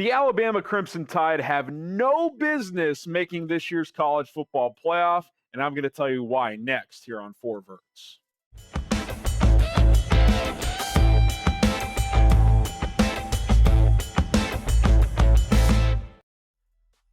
The Alabama Crimson Tide have no business making this year's college football playoff, and I'm going to tell you why next here on Four Verts.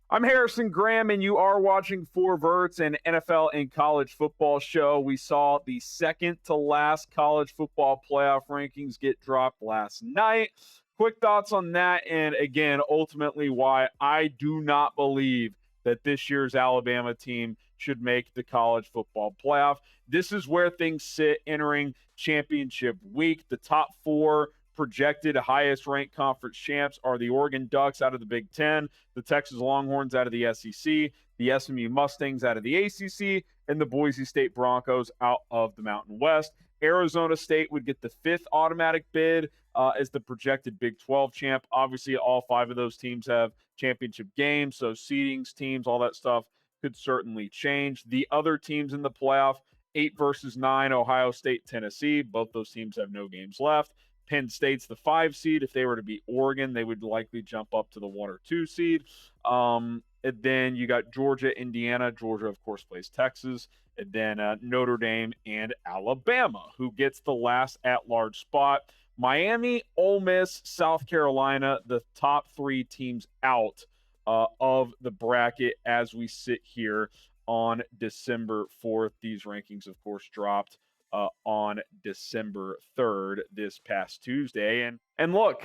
I'm Harrison Graham, and you are watching Four Verts, an NFL and college football show. We saw the second to last college football playoff rankings get dropped last night. Quick thoughts on that, and again, ultimately why I do not believe that this year's Alabama team should make the college football playoff. This is where things sit entering championship week. The top four projected highest-ranked conference champs are the Oregon Ducks out of the Big Ten, the Texas Longhorns out of the SEC, the SMU Mustangs out of the ACC, and the Boise State Broncos out of the Mountain West. Arizona State would get the fifth automatic bid as the projected Big 12 champ. Obviously, all five of those teams have championship games, so seedings, teams, all that stuff could certainly change. The other teams in the playoff, 8 versus 9, Ohio State, Tennessee. Both those teams have no games left. Penn State's the 5 seed. If they were to beat Oregon, they would likely jump up to the 1 or 2 seed. And then you got Georgia, Indiana. Georgia, of course, plays Texas. And then Notre Dame and Alabama, who gets the last at-large spot. Miami, Ole Miss, South Carolina, the top 3 teams out of the bracket as we sit here on December 4th. These rankings, of course, dropped on December 3rd, this past Tuesday. And look,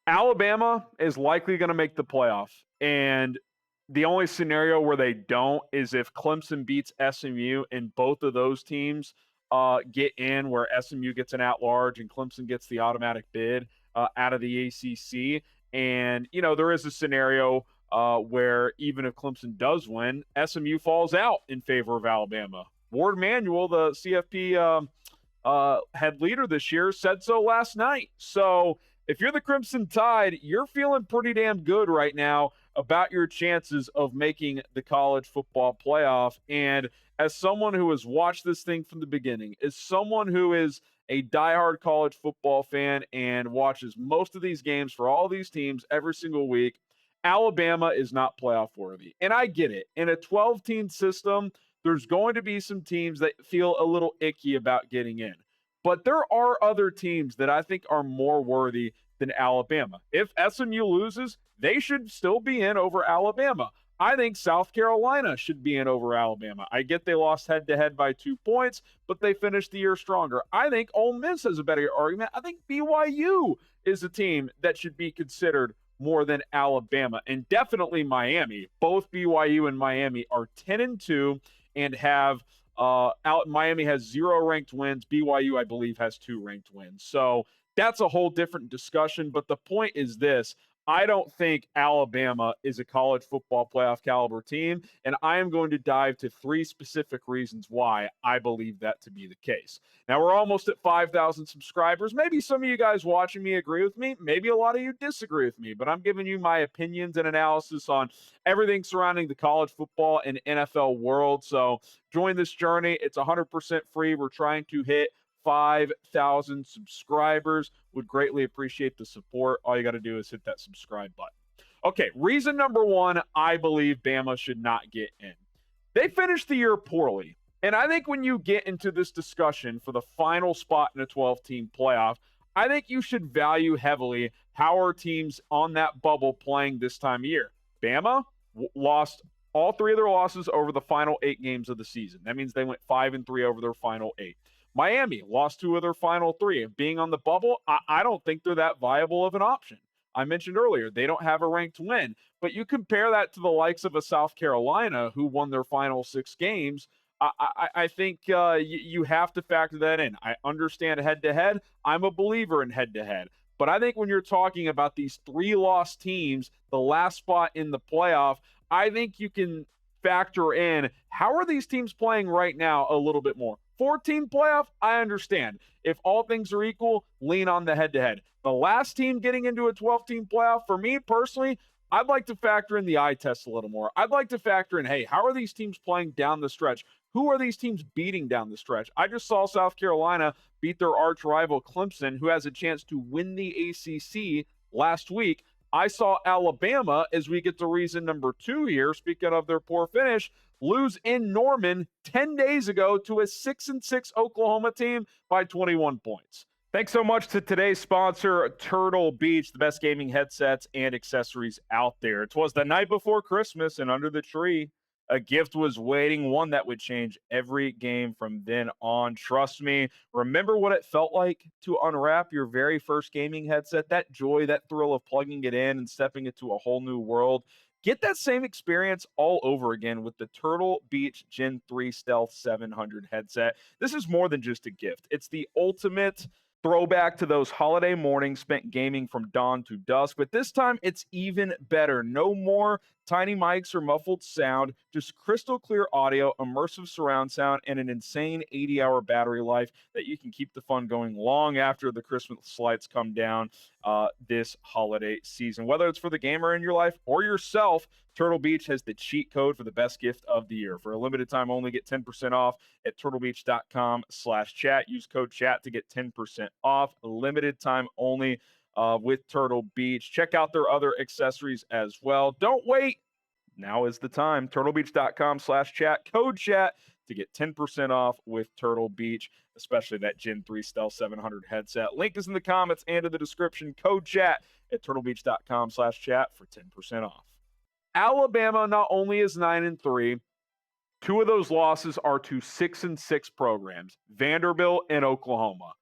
Alabama is likely going to make the playoff. And the only scenario where they don't is if Clemson beats SMU and both of those teams get in, where SMU gets an at-large and Clemson gets the automatic bid out of the ACC. And, you know, there is a scenario where even if Clemson does win, SMU falls out in favor of Alabama. Ward Manuel, the CFP head leader this year, said so last night. So if you're the Crimson Tide, you're feeling pretty damn good right now about your chances of making the college football playoff. And as someone who has watched this thing from the beginning, as someone who is a diehard college football fan and watches most of these games for all these teams every single week, Alabama is not playoff worthy. And I get it. In a 12-team system, there's going to be some teams that feel a little icky about getting in. But there are other teams that I think are more worthy than Alabama. If SMU loses, they should still be in over Alabama. I think South Carolina should be in over Alabama. I get they lost head-to-head by 2 points, but they finished the year stronger. I think Ole Miss has a better argument. I think BYU is a team that should be considered more than Alabama, and definitely Miami. Both BYU and Miami are 10-2 and have Miami has 0 ranked wins. BYU, I believe, has 2 ranked wins. So that's a whole different discussion. But the point is this. I don't think Alabama is a college football playoff caliber team, and I am going to dive to 3 specific reasons why I believe that to be the case. Now, we're almost at 5,000 subscribers. Maybe some of you guys watching me agree with me. Maybe a lot of you disagree with me, but I'm giving you my opinions and analysis on everything surrounding the college football and NFL world. So join this journey. It's 100% free. We're trying to hit 5,000 subscribers. Would greatly appreciate the support. All you got to do is hit that subscribe button. Okay, reason number 1, I believe Bama should not get in. They finished the year poorly. And I think when you get into this discussion for the final spot in a 12-team playoff, I think you should value heavily how are teams on that bubble playing this time of year. Bama lost all 3 of their losses over the final 8 games of the season. That means they went 5-3 over their final 8. Miami lost 2 of their final 3. Being on the bubble, I don't think they're that viable of an option. I mentioned earlier, they don't have a ranked win. But you compare that to the likes of a South Carolina who won their final 6 games, I think you have to factor that in. I understand head-to-head. I'm a believer in head-to-head. But I think when you're talking about these 3 lost teams, the last spot in the playoff, I think you can factor in how are these teams playing right now a little bit more. 14 playoff, I understand. If all things are equal, lean on the head-to-head. The last team getting into a 12-team playoff, for me personally, I'd like to factor in the eye test a little more. I'd like to factor in, hey, how are these teams playing down the stretch? Who are these teams beating down the stretch? I just saw South Carolina beat their arch rival Clemson, who has a chance to win the ACC last week. I saw Alabama, as we get to reason number 2 here, speaking of their poor finish, lose in Norman 10 days ago to a 6-6 Oklahoma team by 21 points. Thanks so much to today's sponsor, Turtle Beach, the best gaming headsets and accessories out there. It was the night before Christmas, and under the tree, a gift was waiting, one that would change every game from then on. Trust me. Remember what it felt like to unwrap your very first gaming headset? That joy, that thrill of plugging it in and stepping into a whole new world. Get that same experience all over again with the Turtle Beach Gen 3 Stealth 700 headset. This is more than just a gift. It's the ultimate throwback to those holiday mornings spent gaming from dawn to dusk, but this time it's even better. No more tiny mics or muffled sound, just crystal clear audio, immersive surround sound, and an insane 80-hour battery life that you can keep the fun going long after the Christmas lights come down this holiday season. Whether it's for the gamer in your life or yourself, Turtle Beach has the cheat code for the best gift of the year. For a limited time only, get 10% off at turtlebeach.com/chat. Use code chat to get 10% off. Limited time only with Turtle Beach. Check out their other accessories as well. Don't wait. Now is the time. turtlebeach.com/chat. Code chat to get 10% off with Turtle Beach, especially that Gen 3 Stealth 700 headset. Link is in the comments and in the description. Code chat at turtlebeach.com/chat for 10% off. Alabama not only is 9-3, 2 of those losses are to 6-6 programs, Vanderbilt and Oklahoma.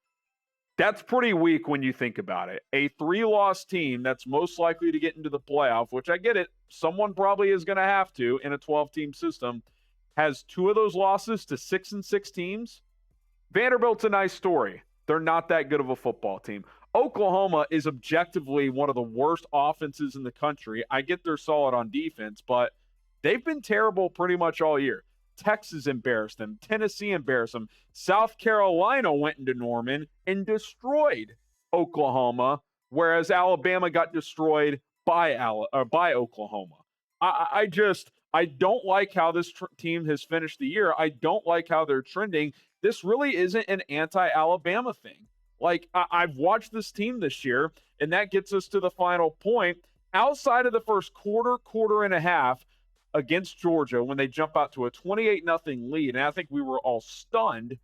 That's pretty weak when you think about it. A 3-loss team that's most likely to get into the playoff, which I get it, someone probably is going to have to in a 12-team system, has 2 of those losses to 6-6 teams. Vanderbilt's a nice story. They're not that good of a football team. Oklahoma is objectively one of the worst offenses in the country. I get they're solid on defense, but they've been terrible pretty much all year. Texas embarrassed them. Tennessee embarrassed them. South Carolina went into Norman and destroyed Oklahoma, whereas Alabama got destroyed by Oklahoma. I don't like how this team has finished the year. I don't like how they're trending. This really isn't an anti-Alabama thing. Like, I've watched this team this year, and that gets us to the final point. Outside of the first quarter and a half against Georgia, when they jump out to a 28-0 lead, and I think we were all stunned,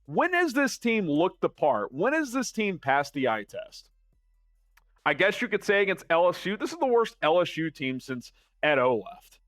when has this team looked the part? When has this team passed the eye test? I guess you could say against LSU. This is the worst LSU team since Ed O left.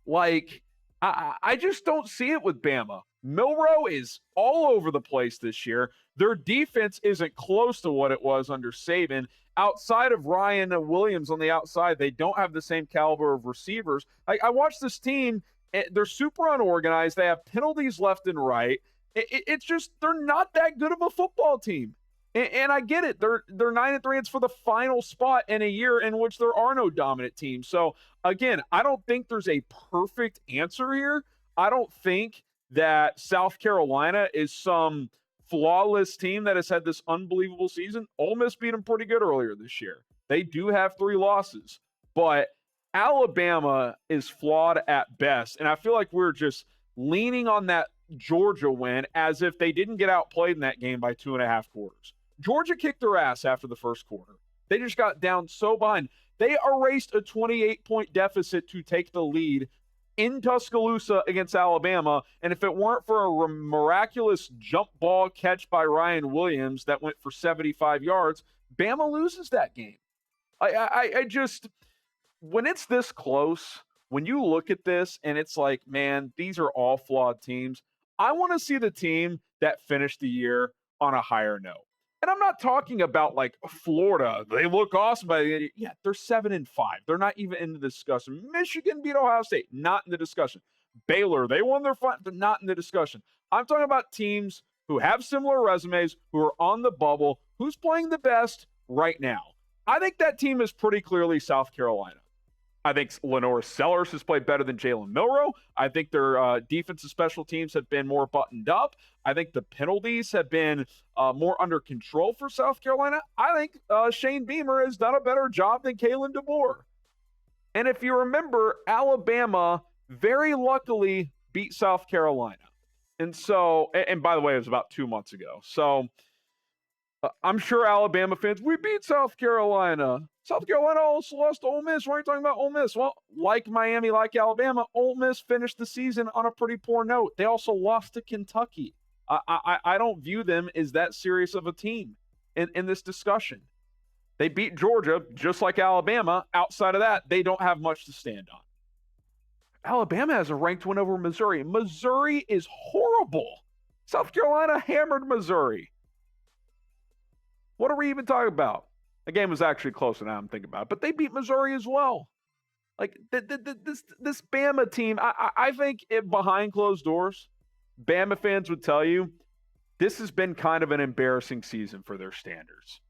Like, I just don't see it with Bama. Milroe is all over the place this year. Their defense isn't close to what it was under Saban. Outside of Ryan Williams on the outside, they don't have the same caliber of receivers. I watched this team. They're super unorganized. They have penalties left and right. It's just they're not that good of a football team. And I get it. They're 9-3. It's for the final spot in a year in which there are no dominant teams. So, again, I don't think there's a perfect answer here. I don't think that South Carolina is some flawless team that has had this unbelievable season. Ole Miss beat them pretty good earlier this year. They do have 3 losses, but Alabama is flawed at best. And I feel like we're just leaning on that Georgia win as if they didn't get outplayed in that game by 2.5 quarters. Georgia kicked their ass after the first quarter. They just got down so behind. They erased a 28-point deficit to take the lead in Tuscaloosa against Alabama, and if it weren't for a miraculous jump ball catch by Ryan Williams that went for 75 yards, Bama loses that game. I just, when it's this close, when you look at this and it's like, man, these are all flawed teams, I want to see the team that finished the year on a higher note. And I'm not talking about like Florida. They look awesome, but yeah, they're 7-5. They're not even in the discussion. Michigan beat Ohio State, not in the discussion. Baylor, they won their fight, but not in the discussion. I'm talking about teams who have similar resumes, who are on the bubble, who's playing the best right now. I think that team is pretty clearly South Carolina. I think Lenore Sellers has played better than Jalen Milroe. I think their defensive special teams have been more buttoned up. I think the penalties have been more under control for South Carolina. I think Shane Beamer has done a better job than Kalen DeBoer. And if you remember, Alabama very luckily beat South Carolina. And so, and by the way, it was about 2 months ago. So I'm sure Alabama fans, we beat South Carolina. South Carolina also lost to Ole Miss. Why are you talking about Ole Miss? Well, like Miami, like Alabama, Ole Miss finished the season on a pretty poor note. They also lost to Kentucky. I don't view them as that serious of a team in this discussion. They beat Georgia just like Alabama. Outside of that, they don't have much to stand on. Alabama has a ranked win over Missouri. Missouri is horrible. South Carolina hammered Missouri. What are we even talking about? The game was actually closer than I'm thinking about it, but they beat Missouri as well. Like this Bama team, I think behind closed doors, Bama fans would tell you this has been kind of an embarrassing season for their standards.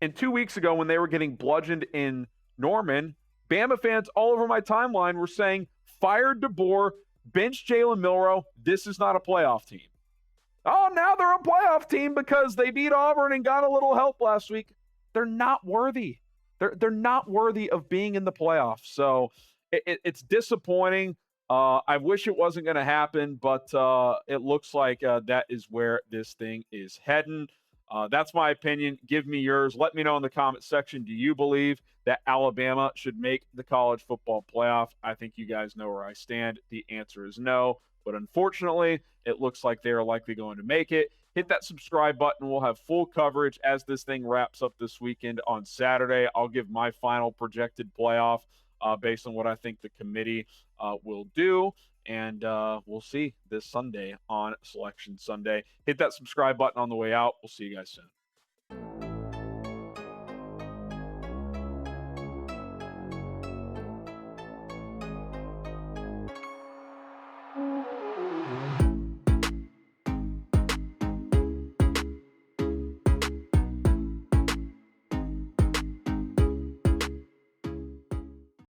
And 2 weeks ago, when they were getting bludgeoned in Norman, Bama fans all over my timeline were saying, fired DeBoer, bench Jalen Milroe, this is not a playoff team. Oh, now they're a playoff team because they beat Auburn and got a little help last week. They're not worthy. They're not worthy of being in the playoffs. So it's disappointing. I wish it wasn't going to happen, but it looks like that is where this thing is heading. That's my opinion. Give me yours. Let me know in the comment section. Do you believe that Alabama should make the college football playoff? I think you guys know where I stand. The answer is no. But unfortunately, it looks like they are likely going to make it. Hit that subscribe button. We'll have full coverage as this thing wraps up this weekend on Saturday. I'll give my final projected playoff based on what I think the committee will do. And we'll see this Sunday on Selection Sunday. Hit that subscribe button on the way out. We'll see you guys soon.